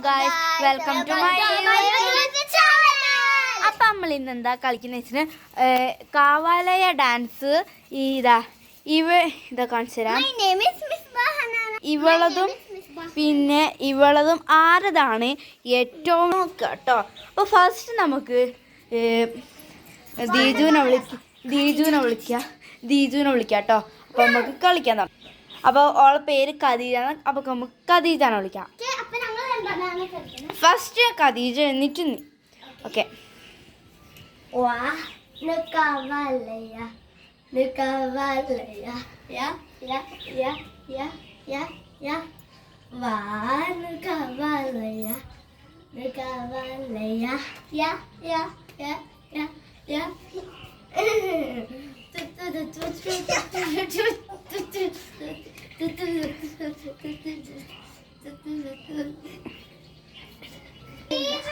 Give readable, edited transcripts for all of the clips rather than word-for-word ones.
Guys, welcome to my അപ്പം നമ്മൾ ഇന്ന് എന്താ കളിക്കുന്ന വെച്ചാൽ കാവാലയ ഡാൻസ്. ഇതാ ഇതാ കാണിച്ചു തരാം. ഇവളതും ആരതാണ് ഏറ്റവും കേട്ടോ. അപ്പോൾ ഫസ്റ്റ് നമുക്ക് ദീജുവിനെ വിളിക്കാം കേട്ടോ. അപ്പോൾ നമുക്ക് കളിക്കാൻ തുടങ്ങാം. അപ്പോൾ ഓളെ പേര് ഖദീജാണ്. അപ്പോൾ നമുക്ക് ഖദീജാനെ വിളിക്കാം. ഫസ്റ്റ് ഖദീജ എന്നിട്ട് ഓക്കെ.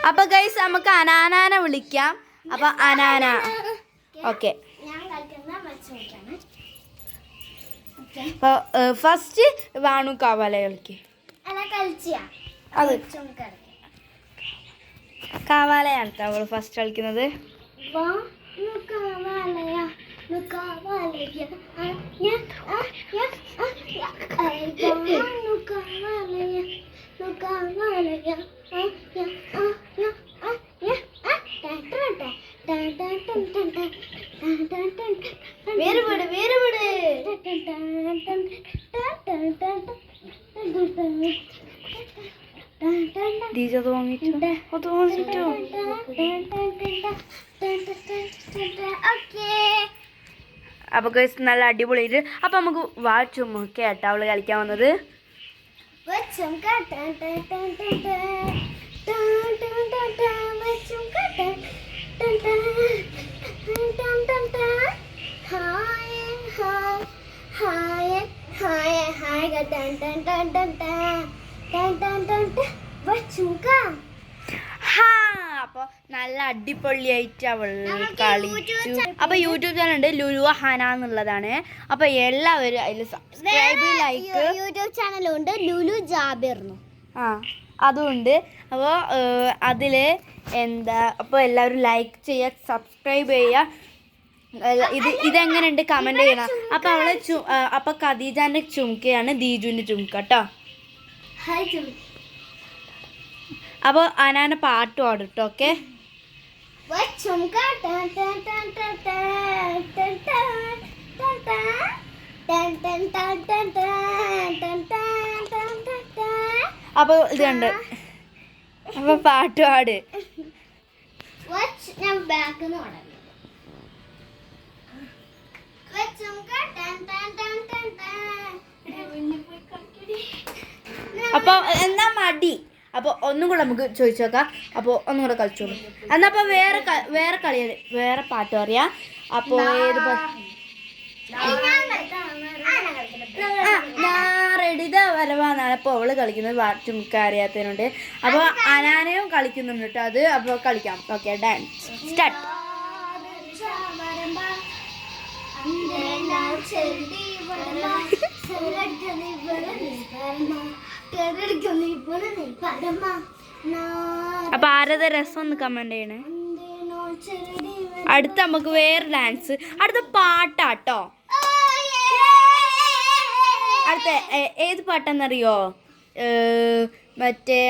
അപ്പൊ ഗൈസ് നമുക്ക് അനാനാനെ വിളിക്കാം. അപ്പൊ അനാന ഓക്കെ. അപ്പൊ ഫസ്റ്റ് വാണു കാവാല കളിക്ക്. കാവാലയാണ് അവള് ഫസ്റ്റ് കളിക്കുന്നത്. അപ്പൊ ഗൈസ് നല്ല അടിപൊളിയായിട്ട്. അപ്പൊ നമുക്ക് വാച്ചും കേട്ടാ അവള് കളിക്കാൻ വന്നത്. അപ്പൊ നല്ല അടിപൊളിയായിട്ട് അവൾ കളിച്ചു. അപ്പൊ യൂട്യൂബ് ചാനൽ ഉണ്ട്, ലുലു ഹന എന്നുള്ളതാണ്. അപ്പൊ എല്ലാവരും അതിൽ സബ്സ്ക്രൈബ് ലൈക്ക്. യൂട്യൂബ് ചാനലുണ്ട് ലുലു ജാബിർ. അതുണ്ട്. അപ്പോൾ അതില് അപ്പോൾ എല്ലാവരും ലൈക്ക് ചെയ്യുക, സബ്സ്ക്രൈബ് ചെയ്യുക. ഇതെങ്ങനെയുണ്ട് കമന്റ് ചെയ്യണം. അപ്പൊ അവളെ അപ്പൊ ഖദീജാന്റെ ചുമക്കയാണ് ദീജുവിന്റെ ചുമക്ക കേട്ടോ. അപ്പോൾ അനാന പാട്ട് പാടും കേട്ടോ. ഓക്കെ. അപ്പൊ ഇത് കണ്ട് അപ്പൊ പാട്ട് പാട്. അപ്പൊ എന്താ മടി? അപ്പോൾ ഒന്നും കൂടെ നമുക്ക് ചോദിച്ചു നോക്കാം. അപ്പോൾ ഒന്നും കൂടെ കളിച്ചോളൂ. എന്നപ്പോൾ വേറെ കളി വേറെ പാട്ട് പറയാം. അപ്പോൾ ഏത് റെഡിത വരവാന്നാണ് അപ്പോൾ അവള് കളിക്കുന്നത്. ചുമക്ക അറിയാത്തതിനുണ്ട്. അപ്പോൾ അനാനയും കളിക്കുന്നുണ്ട് കേട്ടോ. അത് അപ്പോൾ കളിക്കാം. Okay, dance start. അപ്പൊ ആരത രസം ഒന്ന് കമന്റ് ചെയ്യണേ. അടുത്ത നമുക്ക് വേറെ ഡാൻസ്, അടുത്ത പാട്ടാട്ടോ. അടുത്ത ഏത് പാട്ടാന്നറിയോ? മറ്റേ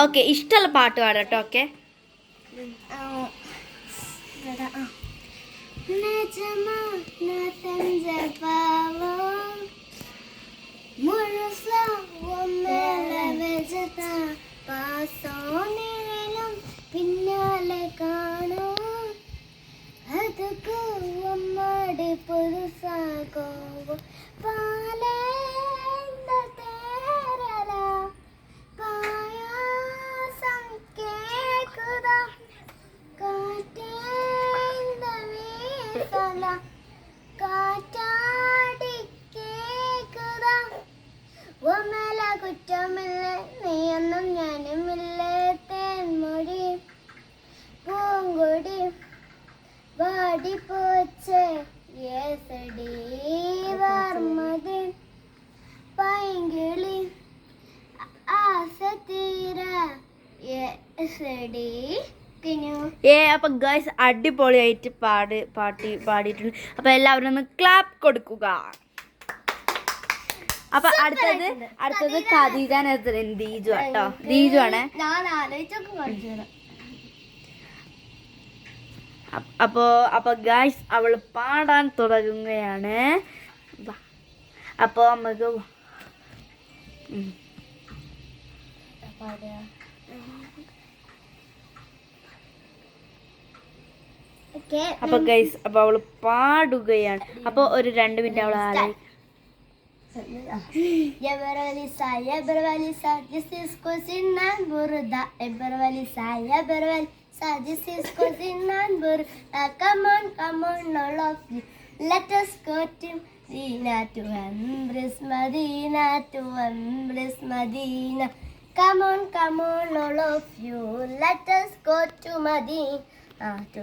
ഓക്കെ, ഇഷ്ടമുള്ള പാട്ട് പാടാട്ടോ. ഓക്കെ. പിന്നാലെ കാണോ അതൊക്കെ അമ്മയുടെ പുതുസാകോ പാലേ തേരല പായാസം കേക്കുത കാറ്റേന്ത വീസല കാറ്റാടി കേക്കുത ഒമല കുറ്റമില്ല നീയൊന്നും ഞാനുമില്ലേ ready. Can you? അപ്പൊ ഗൈസ് അടിപൊളിയായിട്ട് പാടിയിട്ടുണ്ട്. അപ്പൊ എല്ലാവരും ഒന്ന് ക്ലാപ്പ് കൊടുക്കുക. അപ്പൊ അടുത്തത് ഖദീജ നസ്റിൻ ദീജു കേട്ടോ. ദീജു ആണ്. ഞാൻ ആലോചിച്ചൊക്കെ കാണിച്ചു തരാം. അപ്പൊ ഗൈസ് അവള് പാടാൻ തുടങ്ങുകയാണ്. അപ്പൊ നമുക്ക് അപ്പൊ ഗൈസ് അപ്പൊ അവള് പാടുകയാണ്. അപ്പൊ ഒരു 2 മിനിറ്റ് അവൾ ആലോചിക്കും. Ebervalisa, this is cousin and Burda. Ebervalisa, this is cousin and Burda. Come on, all of you. Let us go to Medina, to embrace Medina, to embrace Medina. Come on, all of you. Let us go to Medina, to